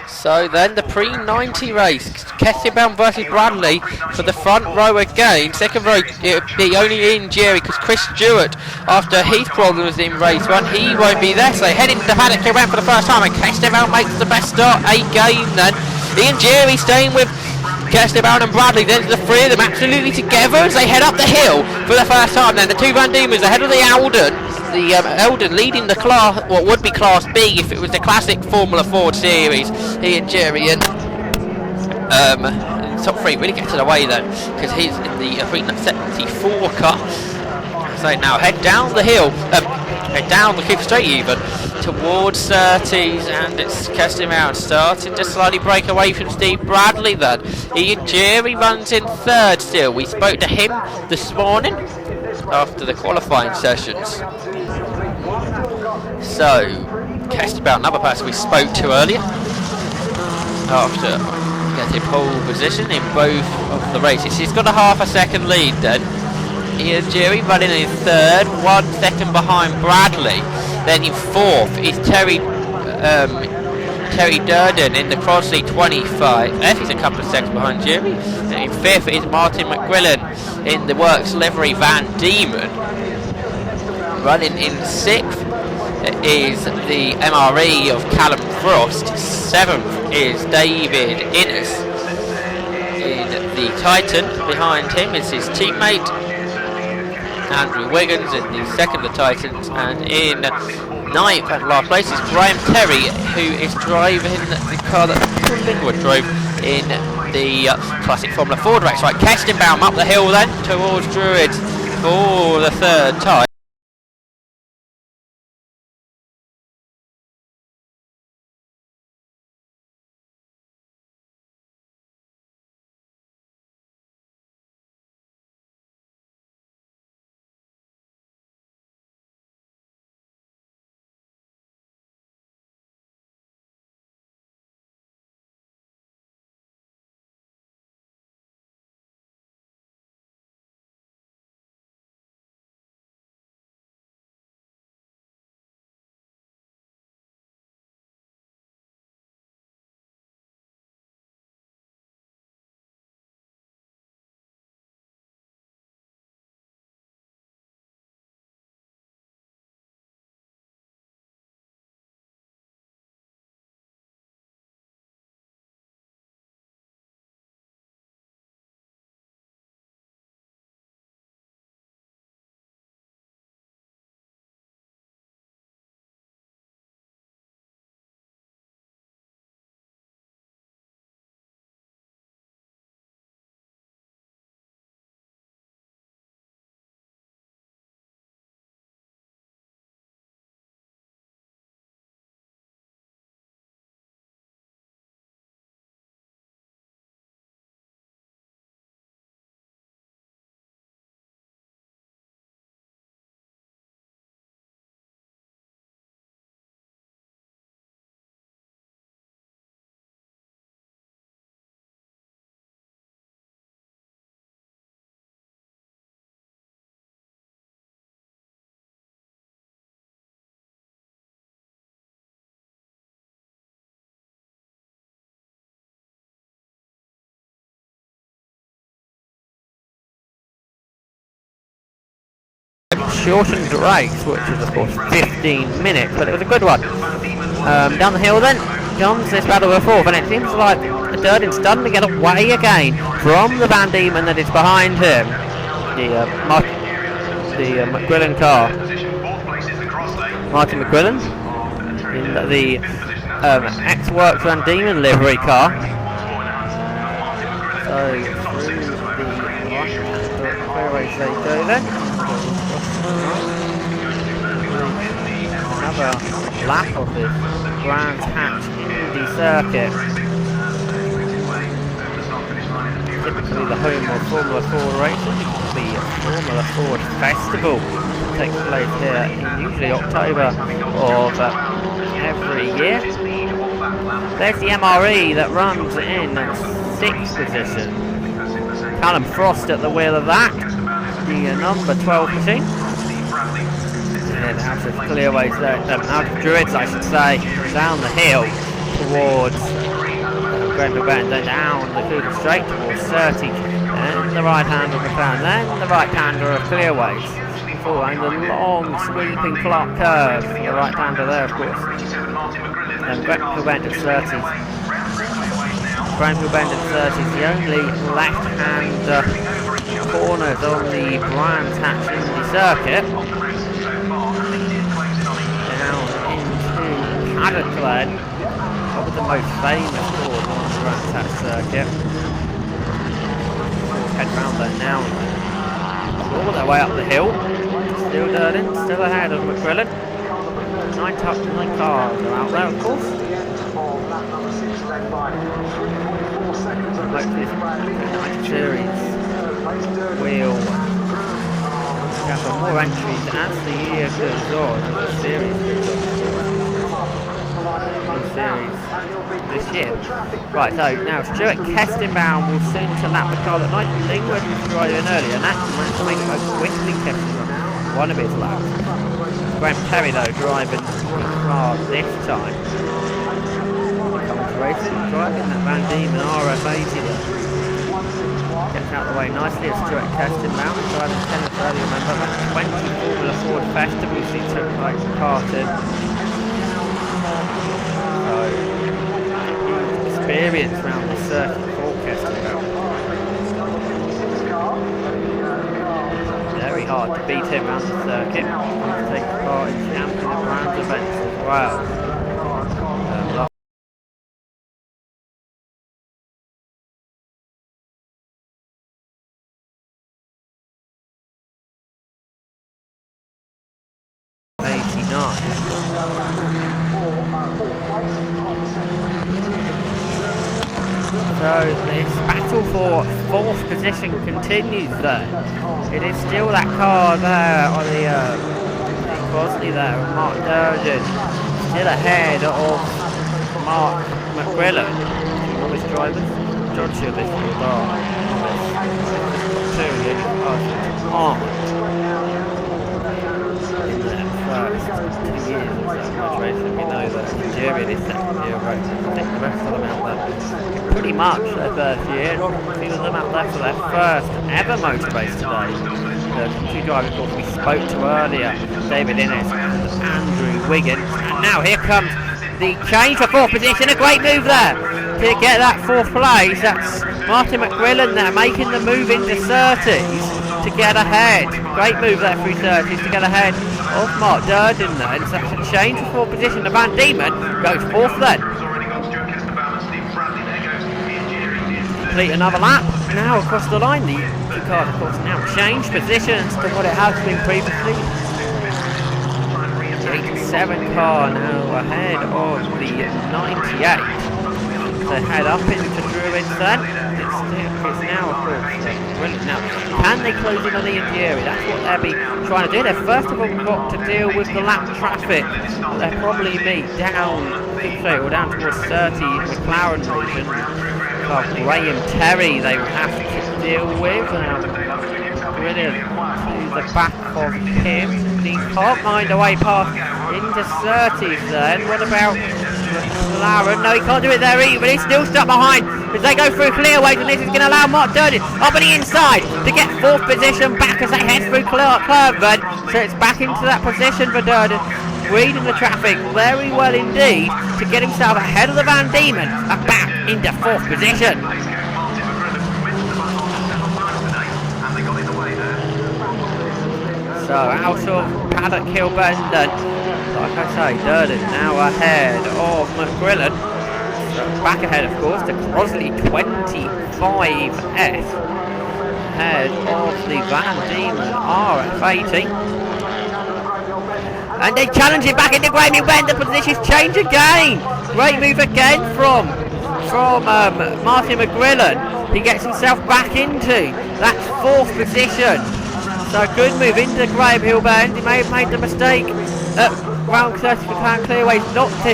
So then the pre-90 race, Kesselbaum versus Bradley for the front row again. Second row, it'll be only Ian Jerry because Chris Stewart, after his problems in race one, he won't be there. So they head into the paddock around for the first time, and Kesselbaum makes the best start again then. Ian Jerry staying with Kesselbaum and Bradley, then the three of them absolutely together as they head up the hill for the first time. Then the two Van Diemens ahead of the Eldon. The Eldon leading the class, what would be Class B if it was the classic Formula Ford series. Ian Jerry and top three really gets it away then, because he's in the 374 car. So now head down the hill, head down the cliff straight even, towards 30s, and it's Kesselbaum starting to slightly break away from Steve Bradley then. Ian Jerry runs in third still. We spoke to him this morning after the qualifying sessions. So, Kesselbaum, another person we spoke to earlier, after getting pole position in both of the races. He's got a half a second lead then. Ian Jerry running in third, 1 second behind Bradley. Then in fourth is Terry Durden in the Crosley 25. He's a couple of seconds behind Jerry. And in fifth is Martin McQuillan in the Works livery Van Diemen. Running in sixth is the MRE of Callum Frost. Seventh is David Innes in the Titan. Behind him is his teammate Andrew Wiggins in the second of the Titans, and in ninth and last place is Graham Terry, who is driving the car that Linwood drove in the classic Formula Ford race. Right, Kesselbaum up the hill then towards Druids for the third time. Shortened race, which is of course 15 minutes, but it was a good one. Down the hill then comes this battle of fourth, and it seems like Durden's starting to get away again from the Van Diemen that is behind him. The McQuillan car. Martin McQuillan in the X-Works Van Diemen livery car. So through the fairways they go then. Another lap of this Brands Hatch Indy circuit. Typically the home of Formula Ford racing. The Formula Ford Festival takes place here in usually October of every year. There's the MRE that runs in 6th position. Callum Frost at the wheel of that. The number 12 machine. And out of Clearways there, out of Druids I should say, down the hill towards Graham Bend, then down the Cougar straight towards 30, then the right-hander of McLaren, then the right-hander of Clearways, following the long sweeping clock curve, the right-hander there of course, then Graham Bend at 30. Graham Bend at 30 is the only left-hand corners on the Brands Hatch Indy circuit. Down into Paddock Glen, probably the most famous corner on the Brands Hatch circuit. Head round there now. All their way up the hill. Still Durden, still ahead of McQuillan. 9 cars are out there of course. Hopefully this 9 series will have more entries as the year goes on. The series this year. Right, so now Stuart Kestenbaum will soon to lap the car that Nigel Lingwood was driving earlier, and actually managed to make it go quickly. Kestenbaum one of his laps. Graham Terry though driving the car this time. Racing, driving that Van Diemen RF80 there. Gets out of the way nicely as Stuart Kestenbaum, driving 10th earlier, remember that 20 Formula Ford Festivals he took part in. So, experience around the circuit for Kestenbaum. Very hard to beat him around the circuit. He takes part in Champion of Brands events as well. 89. So this battle for 4th position continues there. It is still that car there on the Crosley there, Mark Durden, still ahead of Mark McQuillan. All his drivers, Joshua Barrett, first 2 years or so much racing. We know that Nigeria is second year of racing. I think the rest of them out there pretty much their first year. A few of them out there for their first ever motor race today. The two drivers course we spoke to earlier, David Innes and Andrew Wiggins. And now here comes the change for 4th position. A great move there to get that 4th place. That's Martin McQuillan there making the move into 30s to get ahead. Great move there through 30s to get ahead of Mark Durden there. And so that's a change for 4th position. The Van Diemen goes 4th then. Complete another lap. Now across the line, the two cars of course now change positions to what it has been previously. The 87 car now ahead of the 98. So head up into Druids then. It's now of course brilliant. Now can they close in on the Indy? That's what they'll be trying to do. They've first of all got to deal with the lap traffic. They'll probably be down towards 30 McLaren region. Graham Terry they will have to deal with. Brilliant to the back of him. He can't find a way past into 30s then. What about McLaren? No, he can't do it there either, but he's still stuck behind as they go through Clearways, and this is going to allow Mark Durden up on the inside to get 4th position back as they head through Clearways. So it's back into that position for Durden, reading the traffic very well indeed to get himself ahead of the Van Diemen and back into 4th position. So out of Paddock Hill Bend, like I say, Durden now ahead of McQuillan. So back ahead of course to Crosley 25S. Ahead of the Van Diemen RF80. And they challenge it back into Graham Bend. The positions change again. Great move again from Martin McQuillan. He gets himself back into that 4th position. So good move into Graham Hill Bend. He may have made the mistake at round 30 for Clearways not to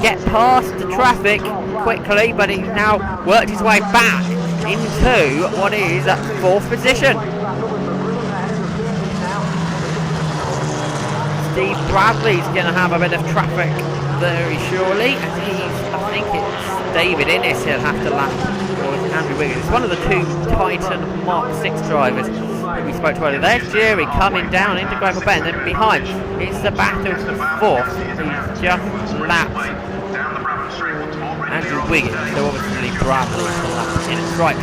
get past the traffic quickly, but he's now worked his way back into what is that 4th position. Steve Bradley's going to have a bit of traffic very surely. I think it's David Innes he'll have to lap, or it's Andrew Wiggins. It's one of the two Titan Mark 6 drivers that we spoke to earlier. There's Jerry coming down into Gravel Bend, then behind it's the battle for fourth, who's just lapped Andrew Wiggins, so obviously Bradley will lap in its right.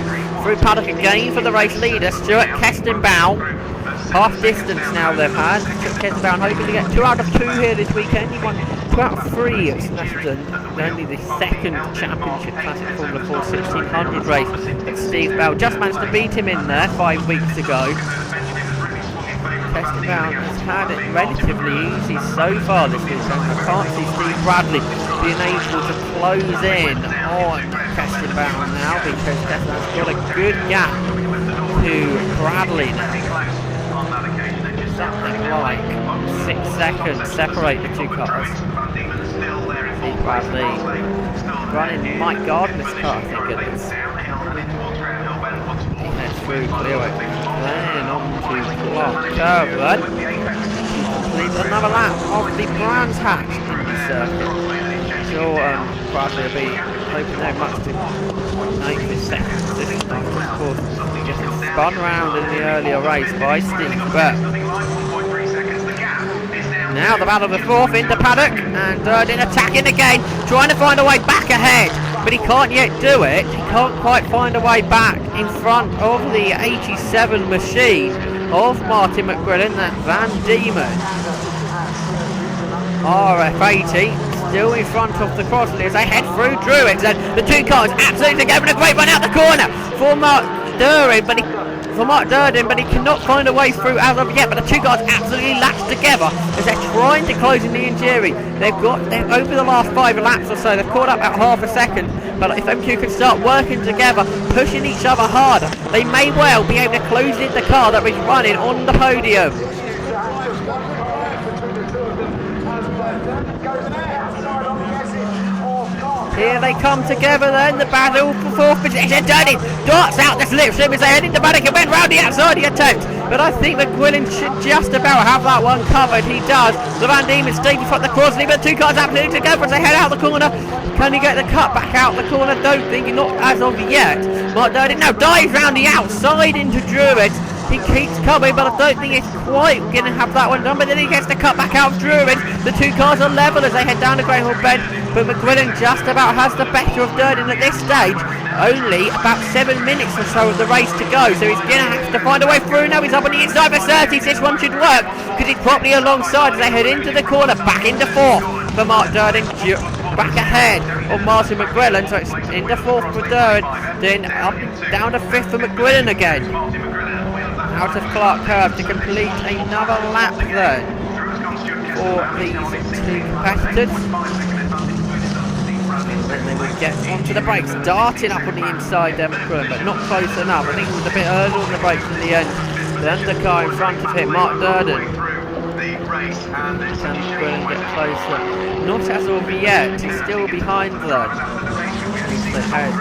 Through paddock again for the race leader, Stuart Kestenbaum. Half distance now they've had. Kestenbaum hoping to get 2 out of 2 here this weekend. He won 2 out of 3 at Snetterton. Only the second championship classic Formula 4 1600 race that Steve Bell just managed to beat him in there 5 weeks ago. Kestenbaum has had it relatively easy so far this weekend. I can't see Steve Bradley being able to close in on Kestenbaum now, because Kestenbaum's got a good gap to Bradley now. Something like 6 seconds separate the two cars. Steve Bradley running Mike Gardner's car, I think it is. He heads through clear then on to Clark Curve then. Completes another lap of the Brands Hatch in the circuit. Sure, Bradley will be hoping very much to make this second position after, of course, getting spun round in the earlier race by Steve Burt. Now the battle of the fourth into paddock, and Durden attacking again, trying to find a way back ahead, but he can't yet do it. He can't quite find a way back in front of the 87 machine of Martin McGrillen, that Van Diemen RF80. Still in front of the crossley as they head through Druids, and the two cars absolutely going a great run out the corner for Mark Durden, but he cannot find a way through as of yet. But the two cars absolutely latched together as they're trying to close in the injury. They're over the last 5 laps or so, they've caught up about half a second. But if them two can start working together, pushing each other harder, they may well be able to close in the car that was running on the podium. Here they come together then, the battle for fourth position. Dirty darts out the slipstream as they head into paddock and went round the outside the attempt. But I think McGrillen should just about have that one covered. He does. The Van Diemen stayed in front of the crossley, but two cars absolutely together as they head out the corner. Can he get the cut back out the corner? Don't think, not as of yet. Mark Dirty now dives round the outside into Druids. He keeps coming, but I don't think he's quite going to have that one done. But then he gets the cut back out of Druids. The two cars are level as they head down to Greyhound Bend. But McGrillen just about has the better of Durden at this stage. Only about 7 minutes or so of the race to go, so he's going to have to find a way through. Now he's up on the inside for 30s. This one should work because he's properly alongside as they head into the corner, back into fourth for Mark Durden, back ahead of Martin McGrillen. So it's into fourth for Durden, then up down to fifth for McGrillen again. Out of Clark Curve to complete another lap then for these two competitors. And they will get onto the brakes, darting up on the inside there, McGrillen, but not close enough. I think it was a bit early on the brakes in the end. The undercar in front of him, Mark Durden. Can McGrillen get closer? Not as of yet, he's still behind them. They head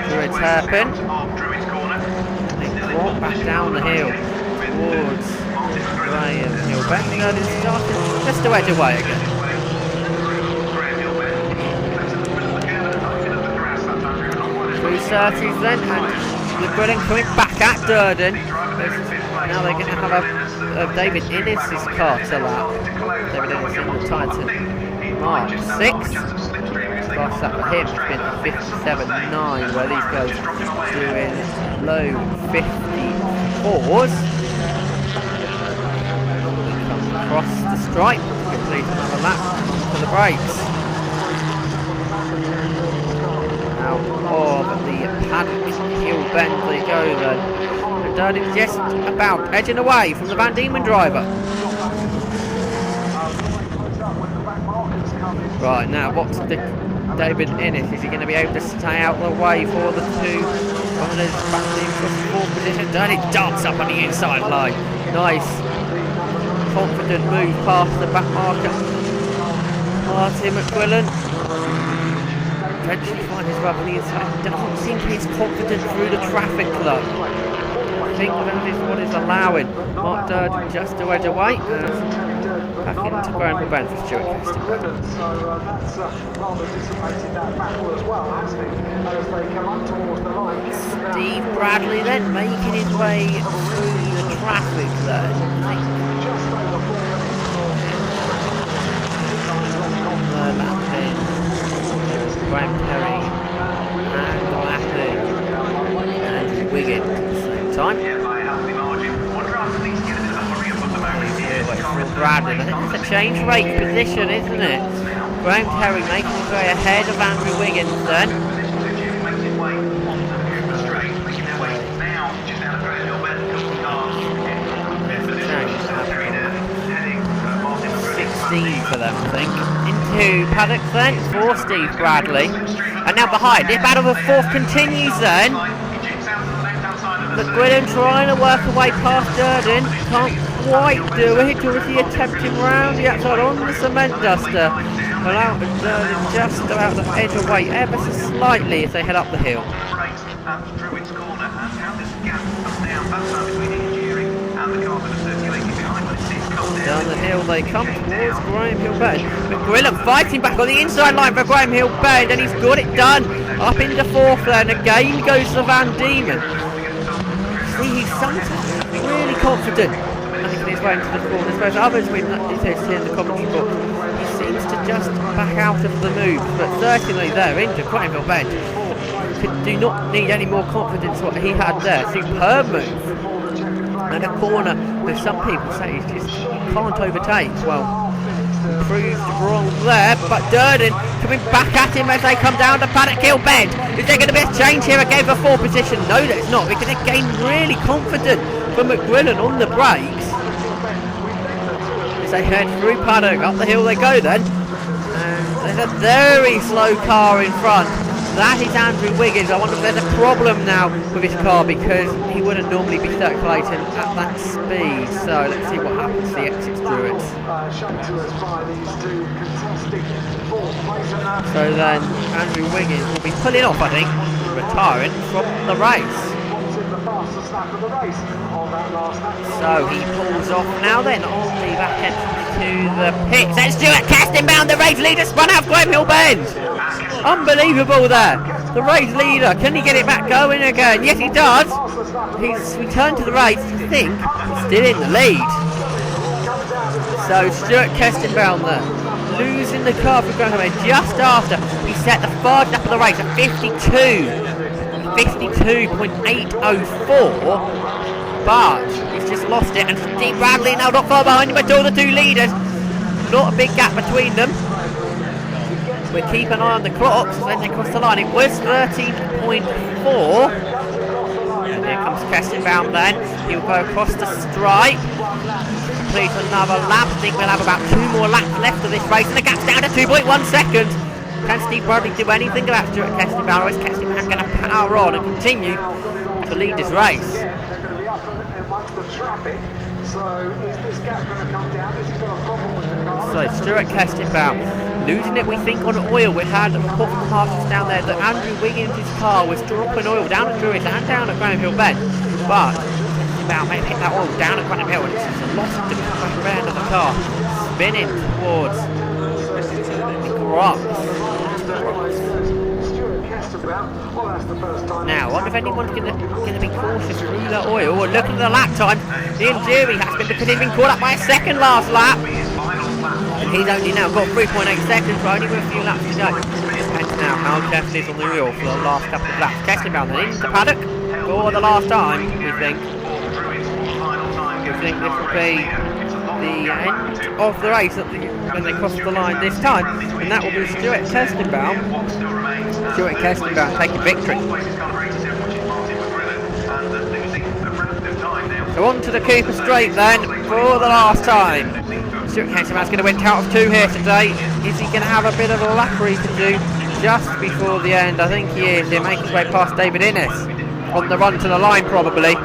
through the hairpin. They walk back down the hill towards Graham Hill. Durden starting just to edge away again. 30s then, and McGrillen coming back at Durden. Now they're going to have a David Innes' car to lap. David Innes in the Titan Mark 6. Last lap for him has been a 57.9, where these guys doing low 54s. Come across the stripe, complete another lap for the brakes. Out of the paddock hill bend they go then, and Durden's just about edging away from the Van Diemen driver. Right, now what's the David Innes? Is he going to be able to stay out the way for the two runners battling for fourth position? Durden darts up on the inside line. Nice confident move past the back marker. Martin McGrillen eventually find his way on the inside. Doesn't seem to be as confident through the traffic though. think that is what is allowing Mark Durden just to edge away. Back into ground for Ben for Stuart Keston. Steve Bradley then making his way through the traffic there. Lapping Graham Perry and lapping Andrew Wiggins at the same time. Bradley. I think that's a change rate position, isn't it? Graham Perry making his way ahead of Andrew Wiggins then. 16 for them, I think. Into paddock then for Steve Bradley. And now behind, this battle of fourth continues then. McGuinness trying to work away past Durden, can't quite do it. Dorothy attempting round the outside on the cement duster. Allow Durden just about to edge away ever so slightly as they head up the hill. Down the hill they come towards Graham Hill Bend. McGrillen fighting back on the inside line for Graham Hill Bend, and he's got it done. Up into fourth then, again goes the Van Diemen. He's sometimes really confident making his way into the corners, whereas others we've noticed here in the commentary book, he seems to just back out of the move. But certainly there into Graham Hill Bend, do not need any more confidence what he had there. Superb move. And a corner that some people say he just can't overtake. Well, proved wrong there, but Durden coming back at him as they come down to Paddock Hill Bend. Is there going to be a change here again for fourth position? No, there's not, because again really confident for McGrillen on the brakes. As they head through Paddock, up the hill they go then. And there's a very slow car in front. That is Andrew Wiggins. I wonder if there's a problem now with his car, because he wouldn't normally be circulating at that speed. So let's see what happens to the exits through it. So then Andrew Wiggins will be pulling off, I think, retiring from the race. So he pulls off now then on the back entrance to the pits. And Stuart Keston bound, the race leader spun out of Graham Hill Bend. Unbelievable there. The race leader, can he get it back going again? Yes, he does. He's returned to the race. I think he's still in the lead. So Stuart Keston bound there, losing the car for Graham Hill Bend just after he set the third lap of the race at 52.804. But he's just lost it, and Steve Bradley now not far behind him at all, the two leaders. Not a big gap between them. We'll keep an eye on the clocks when they cross the line. It was 13.4. And here comes Keston bound then. He'll go across the stripe. Complete another lap. I think we'll have about 2 more laps left of this race, and the gap's down to 2.1 seconds. Can Steve Bradley do anything about Stuart Keston bound, or is Keston bound going to power on and continue to lead this race? So Stuart Keston bound, losing it we think on oil. We had a report from the marshals down there that Andrew Wiggins' car was dropping oil down at Druitt and down at Graham Hill Bend, but Keston bound may have hit that oil down at Graham Hill, and it's just lost the back end of the car, spinning towards the garage. Now, I wonder if anyone's going to be cautious through the oil. Or looking at the lap time, Ian Jury has been, because he's been caught up by a second last lap. And he's only now got 3.8 seconds, but only with a few laps to go. Depends now how careful he is on the wheel for the last couple of laps. Keston bound then into paddock for the last time, we think. We think this will be the end of the race when they cross the line this time. And that will be Stuart Keston bound. Stuart Keston bound taking victory. So on to the Cooper Straight then for the last time. Stuart Keston bound's going to win out of 2 here today. Is he going to have a bit of a lacquery to do just before the end? I think he is. He'll make his way past David Innes on the run to the line probably.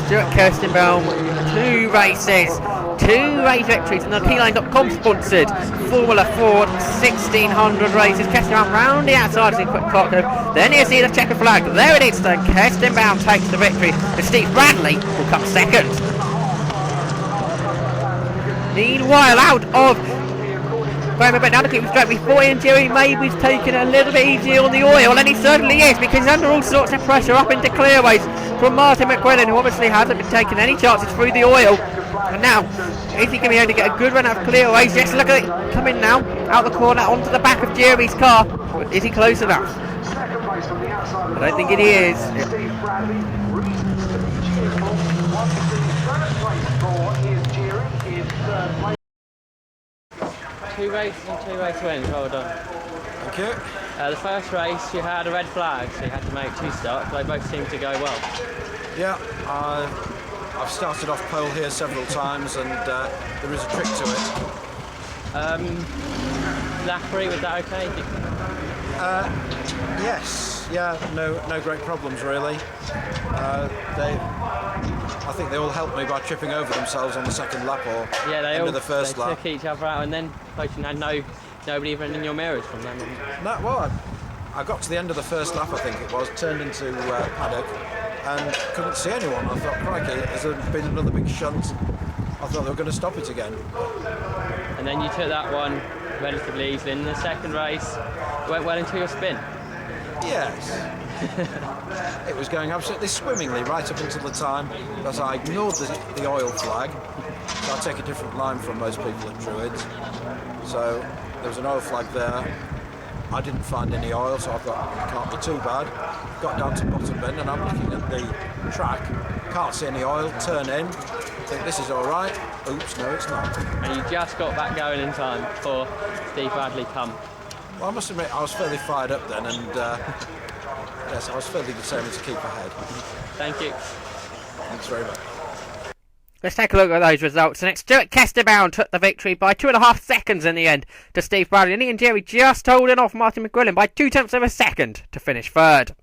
Stuart Keston bound, 2 races. 2 race victories, and the Keyline.com sponsored Formula Ford 1600 races. Kestenbaum round the outside as he quick clock. Then you see the checkered flag. There it is then. Kestenbaum takes the victory. And Steve Bradley will come second. Meanwhile, out of going a bit down the keep straight, we thought Jerry maybe he's taking it a little bit easier on the oil, and he certainly is, because he's under all sorts of pressure up into clearways from Martin McQuillan, who obviously hasn't been taking any chances through the oil. And now, is he going to be able to get a good run out of clearways? Yes, look at it coming now, out the corner onto the back of Jerry's car. Is he close enough? I don't think it is. 2 races and 2 race wins, well done. Thank you. The first race you had a red flag, so you had to make 2 starts. They both seemed to go well. Yeah, I've started off pole here several times, and there is a trick to it. Lap 3, was that okay? Yes, yeah, no great problems really. I think they all helped me by tripping over themselves on the second lap or end of the first lap. Took each other out, and then both had nobody even in your mirrors from them. No, well, I got to the end of the first lap, I think it was, turned into paddock, and couldn't see anyone. I thought, crikey, has there been another big shunt? I thought they were going to stop it again. And then you took that one relatively easily. In the second race, went well into your spin. Yes. It was going absolutely swimmingly right up until the time that I ignored the oil flag. So I take a different line from most people at Druids. So there was an oil flag there. I didn't find any oil, so I thought it can't be too bad. Got down to bottom bend and I'm looking at the track. Can't see any oil, turn in. Think this is all right. Oops, no, it's not. And you just got back going in time before Steve Bradley come. Well, I must admit, I was fairly fired up then, and yes, I was fairly determined to keep ahead. Thank you. Thanks very much. Let's take a look at those results. And it's Stuart Kestenbaum took the victory by 2.5 seconds in the end to Steve Bradley. And Ian Jerry just holding off Martin McQuillan by 0.2 seconds to finish third.